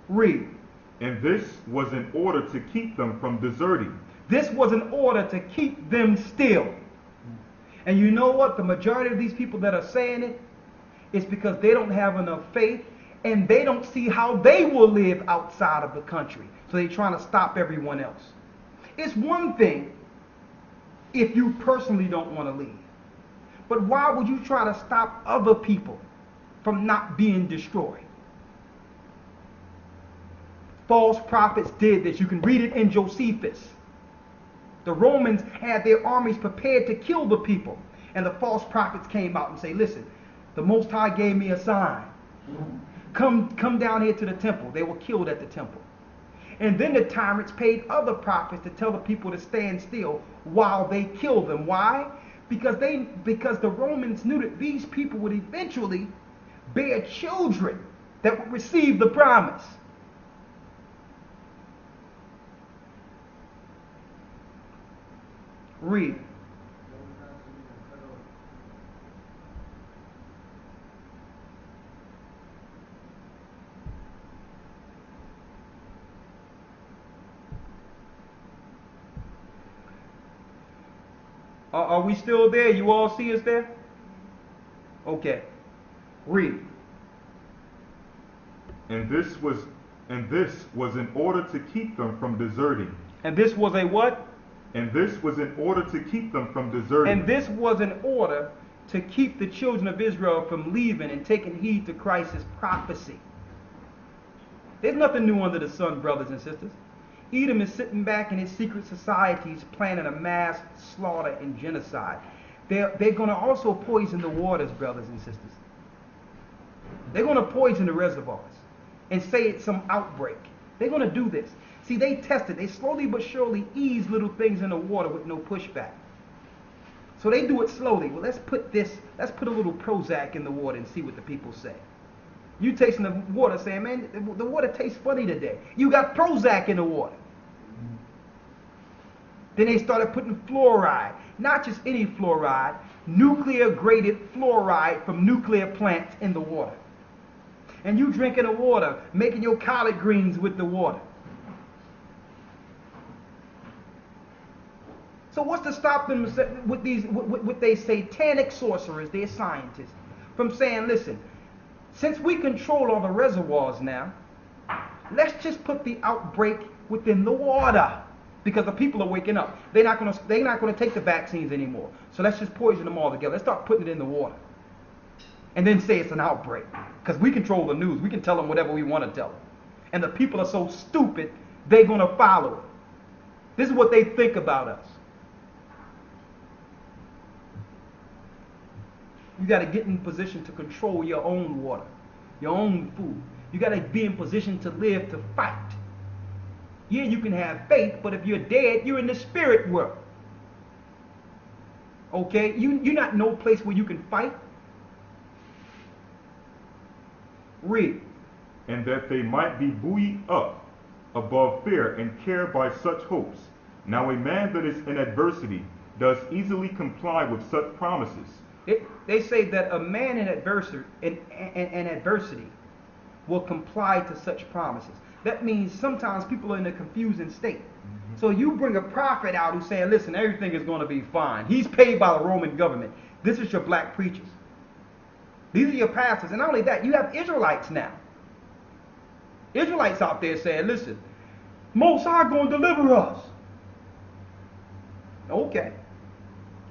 Read. And this was in order to keep them from deserting. This was in order to keep them still. And you know what? The majority of these people that are saying it is because they don't have enough faith and they don't see how they will live outside of the country. So they're trying to stop everyone else. It's one thing if you personally don't want to leave. But why would you try to stop other people from not being destroyed? False prophets did this. You can read it in Josephus. The Romans had their armies prepared to kill the people. And the false prophets came out and say, listen, the Most High gave me a sign. Come down here to the temple. They were killed at the temple. And then the tyrants paid other prophets to tell the people to stand still while they killed them. Why? Because the Romans knew that these people would eventually bear children that would receive the promise. Read. Are we still there? You all see us there? Okay. Read. And this was in order to keep them from deserting. And this was a what? And this was in order to keep them from deserting. And this was in order to keep the children of Israel from leaving and taking heed to Christ's prophecy. There's nothing new under the sun, brothers and sisters. Edom is sitting back in his secret societies planning a mass slaughter and genocide. They're going to also poison the waters, brothers and sisters. They're going to poison the reservoirs and say it's some outbreak. They're going to do this. See, they test it. They slowly but surely ease little things in the water with no pushback. So they do it slowly. Well, let's put a little Prozac in the water and see what the people say. You tasting the water saying, man, the water tastes funny today. You got Prozac in the water. Then they started putting fluoride. Not just any fluoride, nuclear-graded fluoride from nuclear plants in the water. And you drinking the water, making your collard greens with the water. So what's to stop them with they satanic sorcerers, their scientists, from saying, listen, since we control all the reservoirs now, let's just put the outbreak within the water, because the people are waking up. They're not going to take the vaccines anymore. So let's just poison them all together. Let's start putting it in the water, and then say it's an outbreak, because we control the news. We can tell them whatever we want to tell them, and the people are so stupid they're going to follow it. This is what they think about us. You got to get in position to control your own water, your own food. You got to be in position to live, to fight. Yeah, you can have faith, but if you're dead, you're in the spirit world. Okay? You're not in no place where you can fight. Read. And that they might be buoyed up above fear and care by such hopes. Now a man that is in adversity does easily comply with such promises. They say that a man in adversity will comply to such promises. That means sometimes people are in a confusing state. Mm-hmm. So you bring a prophet out who's saying, listen, everything is going to be fine. He's paid by the Roman government. This is your black preachers. These are your pastors. And not only that, you have Israelites now. Israelites out there saying, listen, Most High going to deliver us. Okay.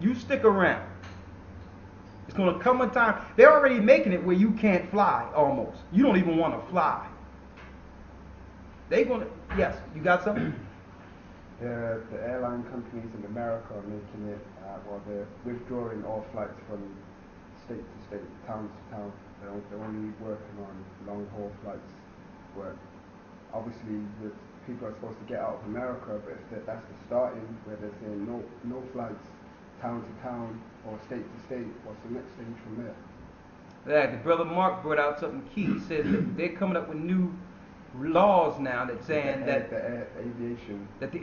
You stick around. It's going to come a time. They're already making it where you can't fly almost. You don't even want to fly. They're going to, yes, you got something? The airline companies in America are making it, they're withdrawing all flights from state to state, town to town. They're only working on long haul flights where obviously people are supposed to get out of America, but if that's the starting where they're saying no flights town to town or state to state, what's the next stage from there? Yeah, the brother Mark brought out something key. He says that they're coming up with new laws now that saying that the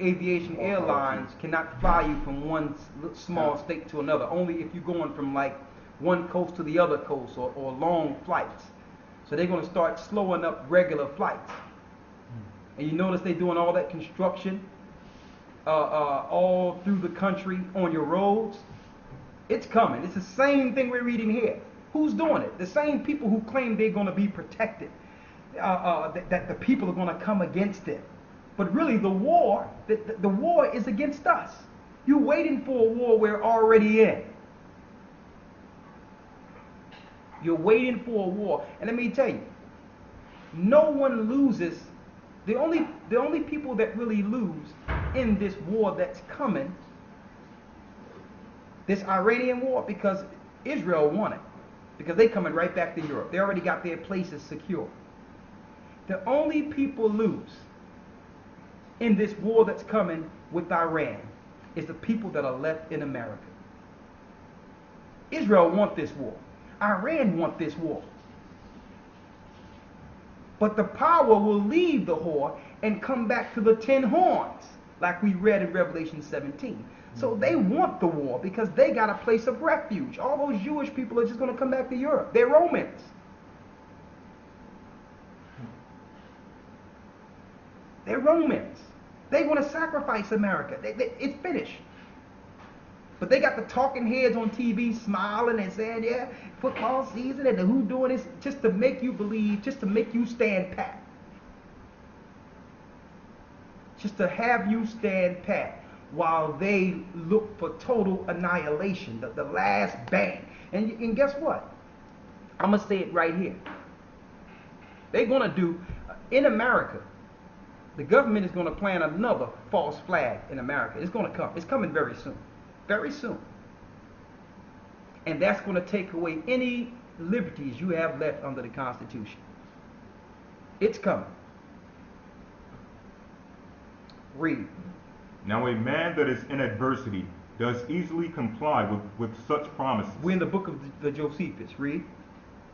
aviation airlines cannot fly you from one small state to another. Only if you're going from like one coast to the other coast or long flights. So they're going to start slowing up regular flights. And you notice they're doing all that construction all through the country on your roads. It's coming. It's the same thing we're reading here. Who's doing it? The same people who claim they're going to be protected, that the people are going to come against them. But really, the war is against us. You're waiting for a war we're already in. You're waiting for a war. And let me tell you, no one loses. The only people that really lose in this war that's coming, this Iranian war, because Israel won it. Because they're coming right back to Europe. They already got their places secure. The only people lose in this war that's coming with Iran is the people that are left in America. Israel want this war. Iran want this war. But the power will leave the whore and come back to the 10 horns, like we read in Revelation 17. So they want the war because they got a place of refuge. All those Jewish people are just going to come back to Europe. They're Romans. They're Romans. They're going to sacrifice America. It's finished. But they got the talking heads on TV smiling and saying, yeah, football season and who doing this just to make you believe, just to make you stand pat. Just to have you stand pat while they look for total annihilation, the last bang. And guess what? I'm going to say it right here. They're going to do, in America, the government is going to plant another false flag in America. It's going to come. It's coming very soon. Very soon. And that's going to take away any liberties you have left under the Constitution. It's coming. Read. Now a man that is in adversity does easily comply with such promises. We're in the book of the Josephus. Read.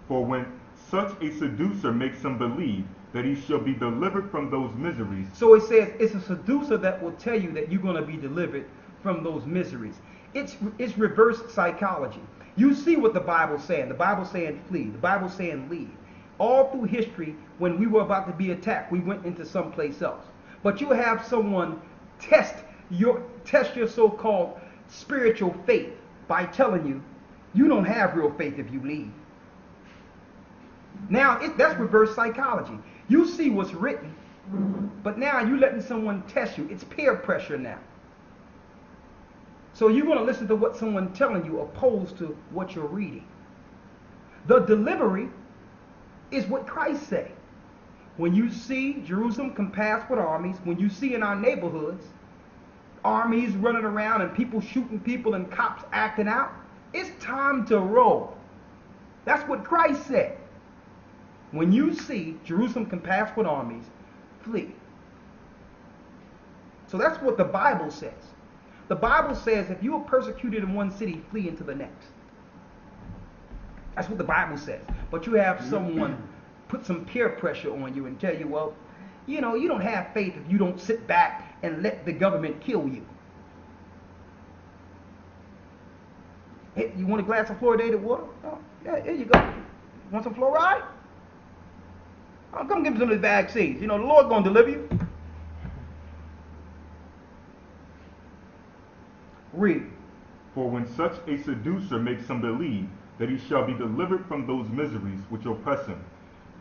For when such a seducer makes him believe that he shall be delivered from those miseries. So it says it's a seducer that will tell you that you're going to be delivered from those miseries. It's reverse psychology. You see what the Bible's saying. The Bible's saying flee. The Bible's saying leave. All through history, when we were about to be attacked, we went into someplace else. But you have someone test your so-called spiritual faith by telling you you don't have real faith if you leave. Now, that's reverse psychology. You see what's written, but now you're letting someone test you. It's peer pressure now. So you're going to listen to what someone's telling you opposed to what you're reading. The delivery is what Christ said. When you see Jerusalem compassed with armies, when you see in our neighborhoods armies running around and people shooting people and cops acting out, it's time to roll. That's what Christ said. When you see Jerusalem compassed with armies, flee. So that's what the Bible says. The Bible says if you are persecuted in one city, flee into the next. That's what the Bible says. But you have someone put some peer pressure on you and tell you, well, you know, you don't have faith if you don't sit back and let the government kill you. Hey, you want a glass of fluoridated water? Oh, yeah, here you go. Want some fluoride? Oh, come give me some of the vaccines. You know, the Lord's going to deliver you. Read. For when such a seducer makes him believe that he shall be delivered from those miseries which oppress him,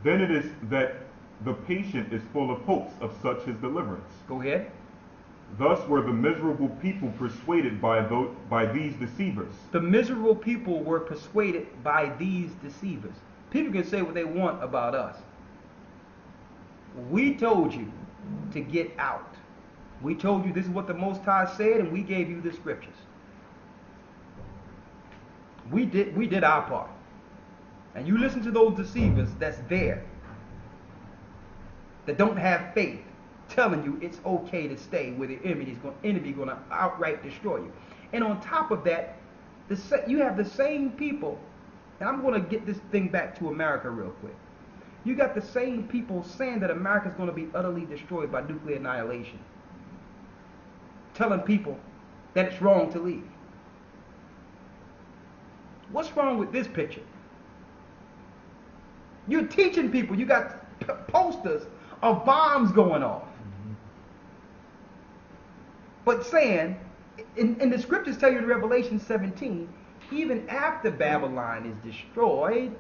then it is that the patient is full of hopes of such his deliverance. Go ahead. Thus were the miserable people persuaded by these deceivers. The miserable people were persuaded by these deceivers. People can say what they want about us. We told you to get out. We told you this is what the Most High said, and we gave you the scriptures. We did our part. And you listen to those deceivers that's there, that don't have faith, telling you it's okay to stay where the enemy is going to outright destroy you. And on top of that, you have the same people, and I'm going to get this thing back to America real quick. You got the same people saying that America is going to be utterly destroyed by nuclear annihilation, telling people that it's wrong to leave. What's wrong with this picture? You're teaching people. You got posters of bombs going off. But saying, and the scriptures tell you in Revelation 17, even after Babylon is destroyed,